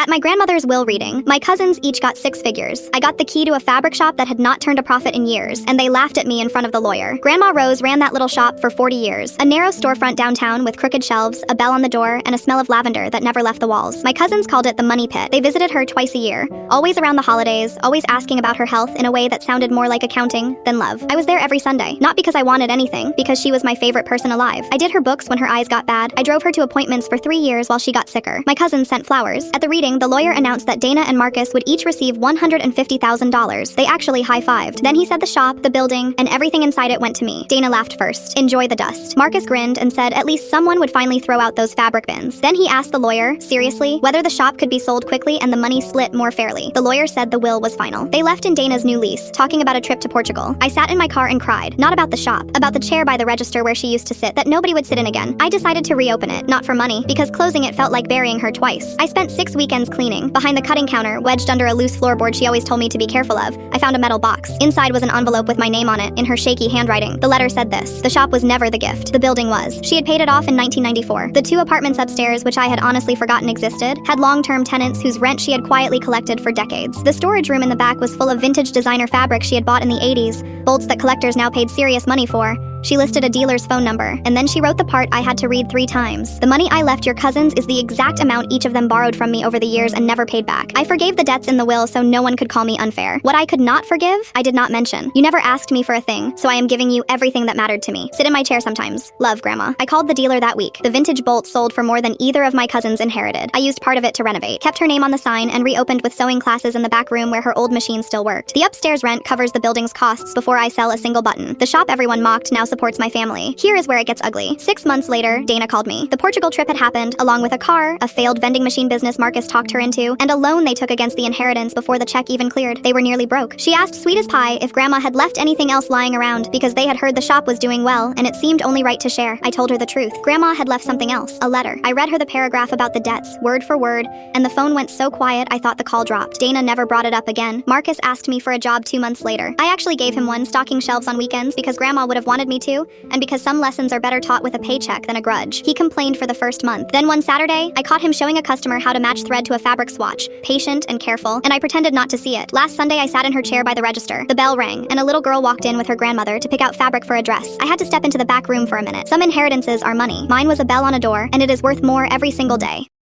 At my grandmother's will reading, my cousins each got 6 figures. I got the key to a fabric shop that had not turned a profit in years, and they laughed at me in front of the lawyer. Grandma Rose ran that little shop for 40 years. A narrow storefront downtown with crooked shelves, a bell on the door, and a smell of lavender that never left the walls. My cousins called it the money pit. They visited her twice a year, always around the holidays, always asking about her health in a way that sounded more like accounting than love. I was there every Sunday, not because I wanted anything, because she was my favorite person alive. I did her books when her eyes got bad. I drove her to appointments for 3 years while she got sicker. My cousins sent flowers. At the reading, the lawyer announced that Dana and Marcus would each receive $150,000. They actually high-fived. Then he said the shop, the building, and everything inside it went to me. Dana laughed first. Enjoy the dust. Marcus grinned and said at least someone would finally throw out those fabric bins. Then he asked the lawyer, seriously, whether the shop could be sold quickly and the money split more fairly. The lawyer said the will was final. They left in Dana's new lease, talking about a trip to Portugal. I sat in my car and cried. Not about the shop, about the chair by the register where she used to sit that nobody would sit in again. I decided to reopen it, not for money, because closing it felt like burying her twice. I spent 6 weekends cleaning. Behind the cutting counter, wedged under a loose floorboard she always told me to be careful of, I found a metal box. Inside was an envelope with my name on it, in her shaky handwriting. The letter said this: the shop was never the gift. The building was. She had paid it off in 1994. The 2 apartments upstairs, which I had honestly forgotten existed, had long-term tenants whose rent she had quietly collected for decades. The storage room in the back was full of vintage designer fabric she had bought in the 80s, bolts that collectors now paid serious money for. She listed a dealer's phone number, and then she wrote the part I had to read 3 times. The money I left your cousins is the exact amount each of them borrowed from me over the years and never paid back. I forgave the debts in the will so no one could call me unfair. What I could not forgive, I did not mention. You never asked me for a thing, so I am giving you everything that mattered to me. Sit in my chair sometimes. Love, Grandma. I called the dealer that week. The vintage bolts sold for more than either of my cousins inherited. I used part of it to renovate, kept her name on the sign, and reopened with sewing classes in the back room where her old machine still worked. The upstairs rent covers the building's costs before I sell a single button. The shop everyone mocked now supports my family. Here is where it gets ugly. 6 months later, Dana called me. The Portugal trip had happened, along with a car, a failed vending machine business Marcus talked her into, and a loan they took against the inheritance before the check even cleared. They were nearly broke. She asked sweet as pie if Grandma had left anything else lying around, because they had heard the shop was doing well, and it seemed only right to share. I told her the truth. Grandma had left something else, a letter. I read her the paragraph about the debts, word for word, and the phone went so quiet I thought the call dropped. Dana never brought it up again. Marcus asked me for a job 2 months later. I actually gave him one, stocking shelves on weekends because Grandma would have wanted me to, and because some lessons are better taught with a paycheck than a grudge. He complained for the first month. Then one Saturday, I caught him showing a customer how to match thread to a fabric swatch, patient and careful, and I pretended not to see it. Last Sunday, I sat in her chair by the register. The bell rang, and a little girl walked in with her grandmother to pick out fabric for a dress. I had to step into the back room for a minute. Some inheritances are money. Mine was a bell on a door, and it is worth more every single day.